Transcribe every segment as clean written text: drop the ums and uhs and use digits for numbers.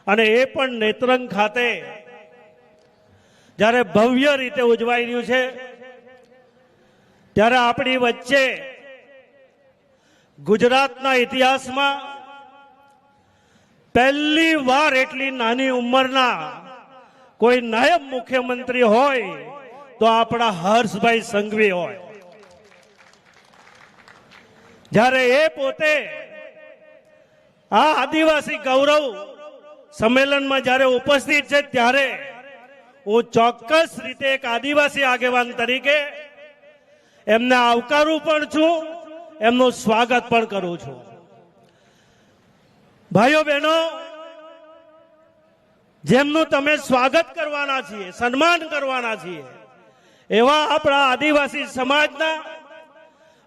અને એ પણ નેત્રંગ ખાતે જ્યારે ભવ્ય રીતે ઉજવાઈ રહ્યું છે, ત્યારે આપણી વચ્ચે ગુજરાતના ઇતિહાસમાં પહેલી વાર એટલી નાની ઉંમરના કોઈ નાયબ મુખ્યમંત્રી હોય તો આપણા હર્ષભાઈ સંઘવી હોય. જ્યારે એ પોતે આ આદિવાસી ગૌરવ સંમેલનમાં જ્યારે ઉપસ્થિત છે, ત્યારે હું ચોક્કસ રીતે એક આદિવાસી આગેવાન તરીકે એમને આવકારું પણ છું, એમનું સ્વાગત પણ કરું છું. ભાઈઓ બહેનો, જેમનું તમે સ્વાગત કરવાના છીએ, સન્માન કરવાના છીએ, એવા આપણા આદિવાસી સમાજના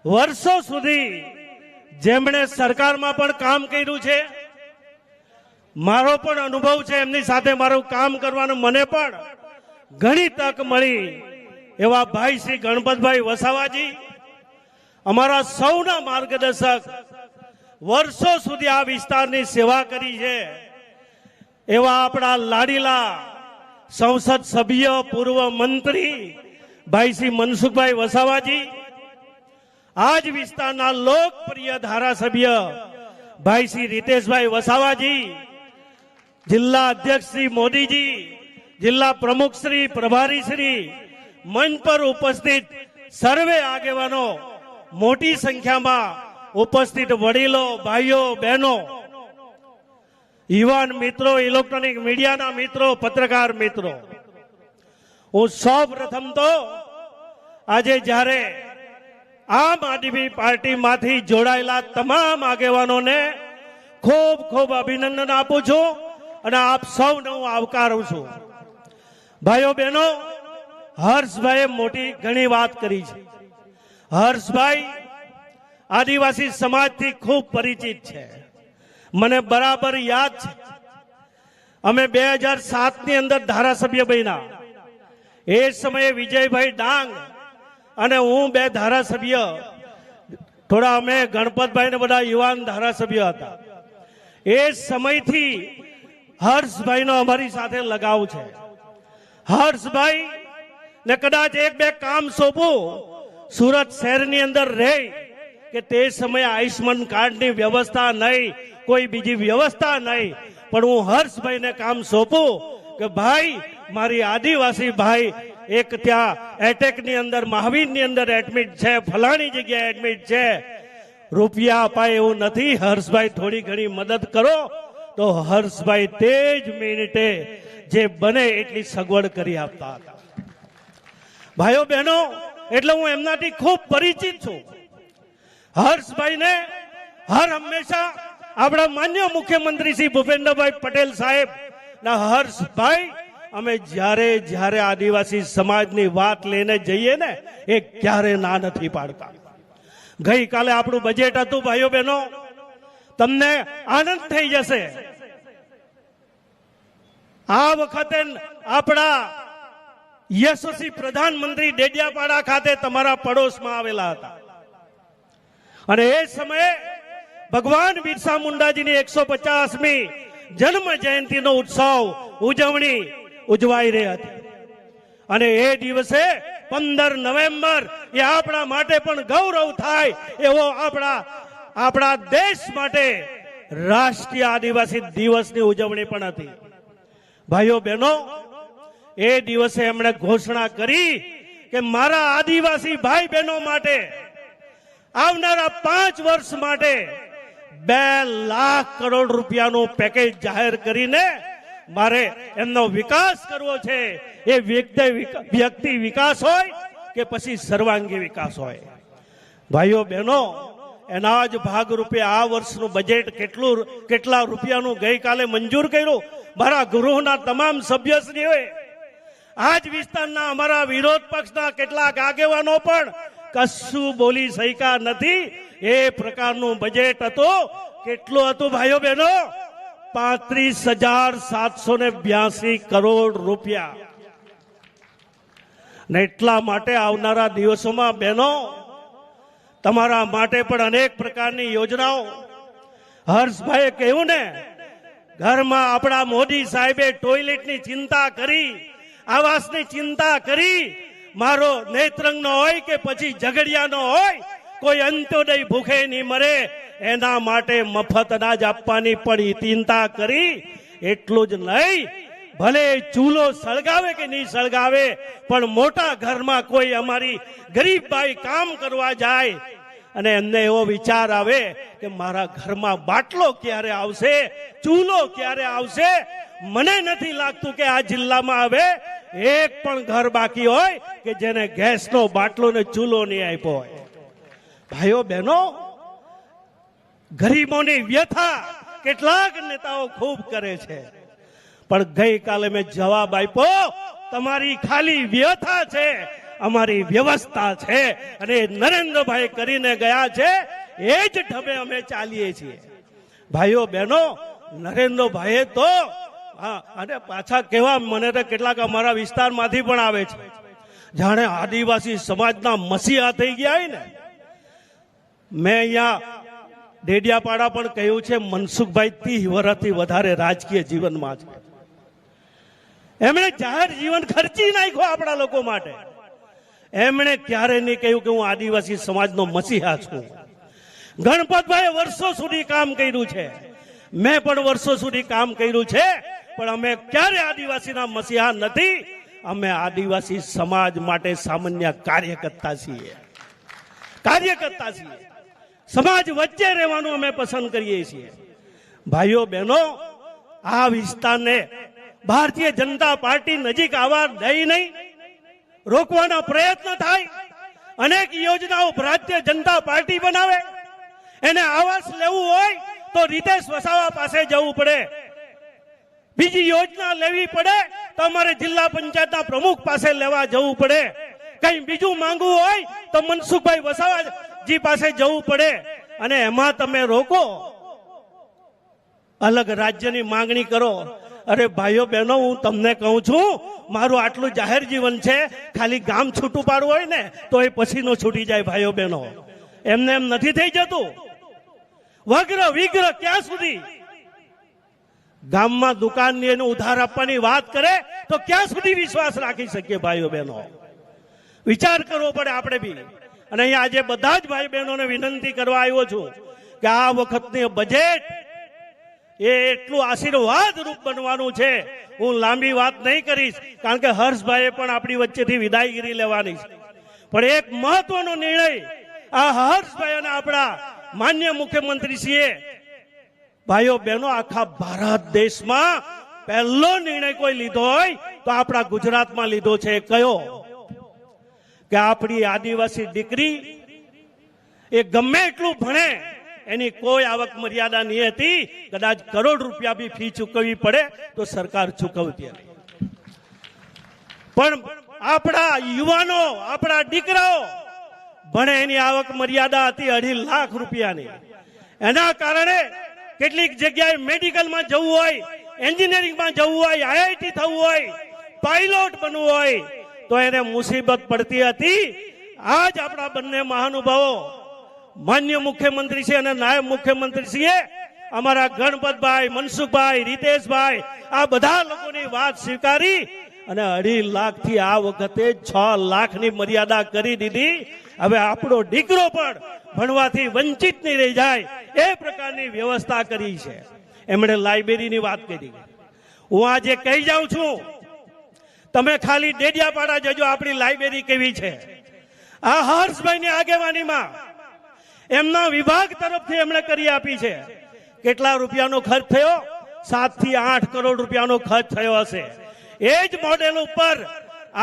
વર્ષો સુધી જેમણે સરકારમાં પણ કામ કર્યું છે, મારો પણ અનુભવ છે, એમની સાથે મારું કામ કરવાનું મને પણ ઘણી તક મળી એવા ભાઈ શ્રી ગણપતભાઈ વસાવાજી, અમારા સૌના માર્ગદર્શક, વર્ષો સુધી આ વિસ્તારની સેવા કરી છે એવા આપણા લાડીલા સંસદ સભ્ય, પૂર્વ મંત્રી ભાઈ શ્રી મનસુખભાઈ વસાવાજી, આજ વિસ્તારના લોકપ્રિય ધારાસભ્ય ભાઈ શ્રી રીતેશભાઈ વસાવાજી, જિલ્લા અધ્યક્ષ શ્રી મોદીજી, જિલ્લા પ્રમુખ શ્રી, પ્રભારી શ્રી, મંચ પર ઉપસ્થિત સર્વે આગેવાનો, મોટી સંખ્યામાં ઉપસ્થિત વડીલો, ભાઈઓ, બહેનો, યુવાન મિત્રો, ઇલેક્ટ્રોનિક મીડિયાના મિત્રો, પત્રકાર મિત્રો, હું સૌ પ્રથમ તો આજે જ્યારે આમ આદમી પાર્ટીમાંથી જોડાયેલા તમામ આગેવાનોને ખૂબ ખૂબ અભિનંદન આપું છું અને આપ સૌને હું આવકારું છું. ભાઈઓ બહેનો, હર્ષભાઈએ મોટી ઘણી વાત કરી છે. હર્ષભાઈ આદિવાસી સમાજથી ખૂબ પરિચિત છે, મને બરાબર યાદ છે. અમે 2007 ની અંદર ધારાસભ્ય બન્યા. એ સમયે વિજયભાઈ ડાંગ અને હું બે ધારાસભ્ય, થોડા અમે ગણપતભાઈ ને બધા યુવાન ધારાસભ્ય હતા. એ સમયથી હર્ષભાઈ નો અમારી સાથે લગાવ છે. હર્ષભાઈ ને કદાચ એક બે કામ સોંપું સુરત શહેરની અંદર રહી કે તે સમયે આયુષ્માન કાર્ડની વ્યવસ્થા નહીં, કોઈ બીજી વ્યવસ્થા નહીં, પણ હું હર્ષભાઈને કામ સોંપું કે ભાઈ મારી આદિવાસી ભાઈ એક ત્યાં એટેકની અંદર, મહાવીરની અંદર એડમિટ છે, ફલાણી જગ્યાએ એડમિટ છે, રૂપિયા અપાય એવું નથી, હર્ષભાઈ થોડી ઘણી મદદ કરો, તો હર્ષભાઈ તે જ મિનિટે જે બને એટલી સગવડ કરી આપતા હતા. ભાઈઓ બહેનો, એટલે હું એમનાથી ખૂબ પરિચિત છું. હર્ષભાઈને હર હંમેશા આપણા માન્ય મુખ્યમંત્રી શ્રી ભૂપેન્દ્રભાઈ પટેલ સાહેબ ના હર્ષભાઈ, અમે જ્યારે જ્યારે આદિવાસી સમાજની વાત લઈને જઈએ ને, એ ક્યારે ના નથી પાડતા. ગઈકાલે આપણું બજેટ હતું ભાઈઓ બહેનો, તમને આનંદ થઈ જશે. આ વખતે આપણા યશસ્વી પ્રધાનમંત્રી ડેડિયાપાડા ખાતે તમારા પડોશમાં આવેલા હતા અને એ સમયે ભગવાન બિરસા મુંડાજીની 150મી જન્મ જયંતિનો ઉત્સવ ઉજવણી ઉજવાઈ રહી હતી અને એ દિવસે 15 નવેમ્બર એ આપણા માટે પણ ગૌરવ થાય એવો આપણા દેશ માટે રાષ્ટ્રીય આદિવાસી દિવસની ઉજવણી પણ હતી. ભાઈઓ બહેનો, એ દિવસે એમણે ઘોષણા કરી કે મારા આદિવાસી ભાઈ બહેનો માટે આવનારા 5 વર્ષ માટે 2 લાખ કરોડ રૂપિયાનું પેકેજ જાહેર કરીને મારે એમનો વિકાસ કરવો છે. એ વ્યક્તિ વિકાસ હોય કે પછી સર્વાંગી વિકાસ હોય. ભાઈઓ બહેનો, એના જ ભાગરૂપે આ વર્ષનું બજેટ કેટલા રૂપિયાનું ગઈકાલે મંજૂર કર્યું. મારા ગૃહના તમામ સભ્યશ્રીઓએ, આજ વિસ્તારના અમારા વિરોધ પક્ષના કેટલાક આગેવાનો પણ કશું બોલી શક્યા નથી. એ પ્રકારનું બજેટ હતું. કેટલું હતું ભાઈઓ બહેનો? 35,782 કરોડ રૂપિયા. ને એટલા માટે આવનારા દિવસોમાં બહેનો, તમારા માટે પણ અનેક પ્રકારની યોજનાઓ, હર્ષભાઈએ કહ્યું ને ઘરમાં આપણા મોદી સાહેબે ટોયલેટની ચિંતા કરી, આવાસની ચિંતા કરી, મારો નેત્રંગનો હોય કે પછી ઝઘડિયાનો હોય, કોઈ અંત્યોદય ભૂખે નહીં મરે એના માટે મફત અનાજ આપવાની પણ ચિંતા કરી. એટલું જ નહીં, ભલે ચૂલો સળગાવે કે નહીં સળગાવે, પણ મોટા ઘરમાં કોઈ અમારી ગરીબ બાઈ કામ કરવા જાય અને એમને એવો વિચાર આવે કે મારા ઘરમાં બાટલો ક્યારે આવશે, ચૂલો ક્યારે આવશે. મને નથી લાગતું કે આ જિલ્લામાં હવે એક પણ ઘર બાકી હોય કે જેને ગેસનો બાટલો ને ચૂલો નહીં આપ્યો હોય. ભાઈઓ બહેનો, ગરીબોની વ્યથા કેટલાક નેતાઓ ખૂબ કરે છે, પણ ગઈકાલે મેં જવાબ આપ્યો, તમારી ખાલી વ્યથા છે, અમારી વ્યવસ્થા છે. અને નરેન્દ્રભાઈ કરીને ગયા છે, એ જ ઢબે અમે ચાલીએ છીએ. ભાઈઓ બહેનો, નરેન્દ્રભાઈએ તો અને પાછા કેવા, મને તો કેટલાક અમારા વિસ્તારમાંથી પણ આવે છે, જાણે આદિવાસી સમાજના મસીહા થઈ ગયા હોય ને. મેં અહીંયા ડેડિયાપાડા પણ કહ્યું છે, મનસુખભાઈ 30 વર્ષથી વધારે રાજકીય જીવનમાં છે. એમણે જાહેર જીવન ખર્ચી નાખ્યો આપણા લોકો માટે. એમણે ક્યારે નહીં કહ્યું કે હું આદિવાસી સમાજનો મસીહા છું. ગણપતભાઈએ વર્ષો સુધી કામ કર્યું છે, મેં પણ વર્ષો સુધી કામ કર્યું છે, પણ અમે ક્યારે આદિવાસીના મસીહા નથી. અમે આદિવાસી સમાજ માટે સામાન્ય કાર્યકર્તા છીએ, કાર્યકર્તા છીએ. સમાજ વચ્ચે રહેવાનું અમે પસંદ કરીએ છીએ. ભાઈઓ બહેનો, આ વિસ્તારને ભારતીય જનતા પાર્ટી નજીક આવવા દે નહીં, રોકવાના પ્રયત્ન થાય. અનેક યોજનાઓ ભારતીય જનતા પાર્ટી બનાવે. એને આવાસ લેવું હોય તો રીતેશ વસાવા પાસે જવું પડે, બીજી યોજના લેવી પડે તો અમારે જિલ્લા પંચાયતના પ્રમુખ પાસે લેવા જવું પડે, કઈ બીજું માંગવું હોય તો મનસુખભાઈ વસાવાજી પાસે જવું પડે. અને એમાં તમે રોકો, અલગ રાજ્યની માંગણી કરો. અરે ભાઈઓ બહેનો, હું તમને કહું છું, મારું આટલું જાહેર જીવન છે, ખાલી ગામ છૂટું પાડવું હોય ને તો એ પછીનો છૂટી જાય. ભાઈઓ બહેનો, એમને એમ નથી થઈ જતું. વગ્ર વિગ્રહ ક્યાં સુધી? ગામમાં દુકાનની એને ઉધાર આપવાની વાત કરે તો ક્યાં સુધી વિશ્વાસ રાખી શકીએ? ભાઈઓ બહેનો, વિચાર કરવો પડે આપણે બી. અને અહીંયા આજે બધા જ ભાઈ બહેનોને વિનંતી કરવા આવ્યો છું કે આ વખતની બજેટ એ એટલું આશીર્વાદ રૂપ બનવાનું છે. હું લાંબી વાત નહીં કરીશ, કારણ કે હર્ષભાઈએ પણ આપણી વચ્ચેથી વિદાયગીરી લેવાની છે. પણ એક મહત્વનો નિર્ણય આ હર્ષભાઈ અને આપણા માન્ય મુખ્યમંત્રીશ્રીએ, ભાઈઓ બહેનો, આખા ભારત દેશમાં પહેલો નિર્ણય કોઈ લીધો હોય તો આપણા ગુજરાતમાં લીધો છે. કયો? કે આપણી આદિવાસી દીકરી એ ગમે એટલું ભણે, એની કોઈ આવક મર્યાદા નહીં હતી. કદાચ કરોડ રૂપિયા બી ફી ચૂકવવી પડે તો સરકાર ચૂકવતી હતી. પણ આપણા યુવાનો, આપણા દીકરાઓ ભણે, એની આવક મર્યાદા હતી 2.5 લાખ રૂપિયાની. એના કારણે કેટલીક જગ્યાએ મેડિકલમાં જવું હોય, એન્જિનિયરિંગમાં જવું હોય, આઈઆઈટી થવું હોય, પાયલોટ બનવું હોય તો એને મુસીબત પડતી હતી. આજ આપણા બંને મહાનુભાવો, માન્ય મુખ્યમંત્રી છે અને નાયબ મુખ્યમંત્રીશ્રીએ અમારા ગણપતભાઈ, મનસુખભાઈ, રીતેશભાઈ, આ બધા લોકોની વાત સ્વીકારી અને 2.5 લાખથી આ વખતે 6 લાખની મર્યાદા કરી દીધી. હવે આપણો દીકરો પણ ભણવાથી વંચિત નહીં રહી જાય એ પ્રકારની વ્યવસ્થા કરી છે. એમણે લાઇબ્રેરીની વાત કરી. હું આજે કહી જાઉં છું, તમે ખાલી ડેડિયાપાડા જજો, આપણી લાઇબ્રેરી કેવી છે. આ હર્ષભાઈની આગેવાનીમાં એમના વિભાગ તરફથી એમણે કરી આપી છે. કેટલા રૂપિયાનો ખર્ચ થયો? 7 થી 8 કરોડ રૂપિયાનો ખર્ચ થયો હશે. એ જ મોડેલ ઉપર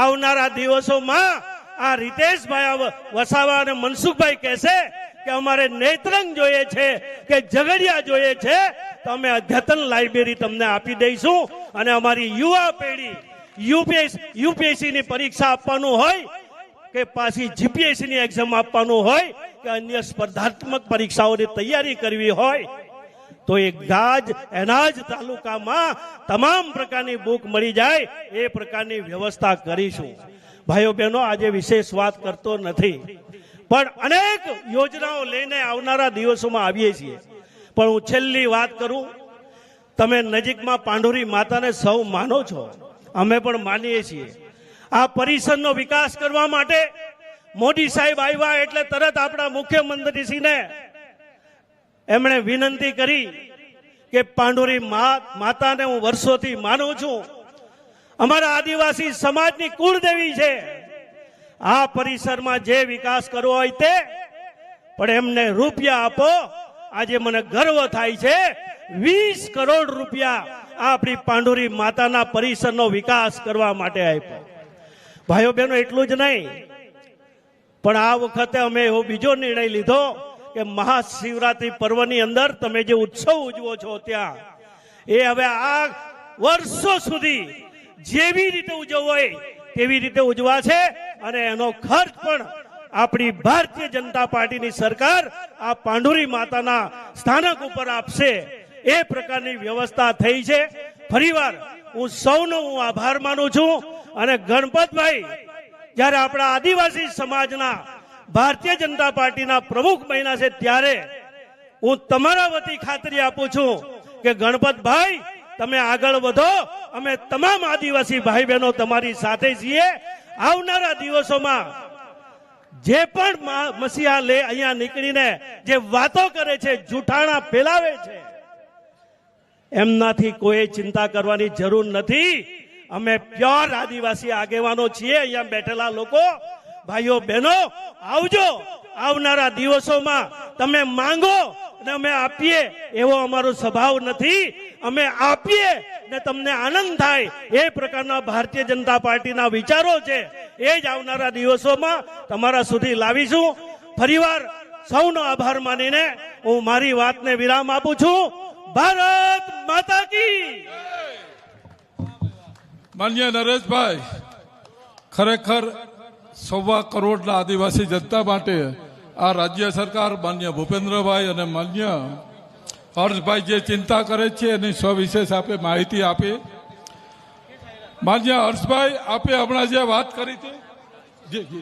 આવનારા દિવસોમાં આ રીતેશભાઈ વસાવા અને મનસુખભાઈ કહેશે કે અમારે નેત્રંગ જોઈએ છે કે ઝઘડિયા જોઈએ છે, તો અમે અદ્યતન લાઇબ્રેરી તમને આપી દઈશું. અને અમારી યુવા પેઢી યુપીએસસી ની પરીક્ષા આપવાનું હોય કે પાછી જીપીએસસી ની એક્ઝામ આપવાનું હોય કે અન્ય સ્પર્ધાત્મક પરીક્ષાઓની તૈયારી કરવી હોય તો એ ગાજ એના જ તાલુકામાં તમામ પ્રકારની બુક મળી જાય એ પ્રકારની વ્યવસ્થા કરીશું. ભાઈઓ બહેનો, આજે વિશેષ વાત કરતો નથી, પણ અનેક યોજનાઓ લઈને આવનારા દિવસોમાં આવીએ છીએ. પણ હું છેલ્લી વાત કરું, તમે નજીકમાં પાંડુરી માતાને સૌ માનો છો, અમે પણ માનીએ છીએ. આ પરિસરનો વિકાસ કરવા માટે મોદી સાહેબ આવ્યા એટલે તરત આપણા મુખ્યમંત્રીશ્રીને એમણે વિનંતી કરી કે પાંડુરી માતાને હું વર્ષોથી માનું છું, અમારા આદિવાસી સમાજની કુળદેવી છે. આ પરિસરમાં જે વિકાસ કરવો હોય તે, પણ એમને રૂપિયા આપો. આજે મને ગર્વ થાય છે, 20 કરોડ રૂપિયા આપણી પાંડુરી માતાના પરિસરનો વિકાસ કરવા માટે આપ્યો. ભાઈઓ બહેનો, એટલું જ નહીં, પણ આ વખતે અમે એવો બીજો નિર્ણય લીધો કે મહાશિવરાત્રી પર્વની અંદર તમે જે ઉત્સવ ઉજવો છો ત્યાં એ હવે આ વર્ષો સુધી જેવી રીતે ઉજવવો હોય તેવી રીતે ઉજવાશે અને એનો ખર્ચ પણ આપણી ભારતીય જનતા પાર્ટીની સરકાર આ પાંડુરી માતાના સ્થાનક ઉપર આપશે. એ પ્રકારની વ્યવસ્થા થઈ છે. ફરીવાર હું સૌનો આભાર માનું છું. અને ગણપતભાઈ જ્યારે આપણા આદિવાસી સમાજના ભારતીય જનતા પાર્ટીના પ્રમુખ બન્યા છે ત્યારે હું તમારા વતી ખાતરી આપું છું કે ગણપતભાઈ તમે આગળ વધો. અમે તમામ આદિવાસી ભાઈ બહેનો તમારી સાથે છીએ. આવનારા દિવસોમાં જે પણ મસીહા લે અહીંયા નીકળીને જે વાતો કરે છે, જૂઠાણા ફેલાવે છે, એમનાથી કોઈ ચિંતા કરવાની જરૂર નથી. અમે પ્યોર આદિવાસી આગેવાનો છીએ. અહીંયા બેઠેલા લોકો, ભાઈઓ બહેનો, આવજો. આવનારા દિવસોમાં તમે માંગો અને અમે આપીએ એવો અમારો સ્વભાવ નથી. અમે આપીએ ને તમને આનંદ થાય એ પ્રકારના ભારતીય જનતા પાર્ટીના વિચારો છે. એ જ આવનારા દિવસોમાં તમારા સુધી લાવીશું. ફરીવાર સૌનો આભાર માનીને હું મારી વાતને વિરામ આપું છું. ભારત માતા કી. માન્ય નરેશભાઈ, ખરેખર 1.25 કરોડના આદિવાસી જનતા માટે આ રાજ્ય સરકાર માન્ય ભૂપેન્દ્રભાઈ અને માન્ય હર્ષભાઈ જે ચિંતા કરે છે એની સવિશેષ આપે માહિતી આપી. માન્ય હર્ષભાઈ, આપે હમણાં જે વાત કરી હતી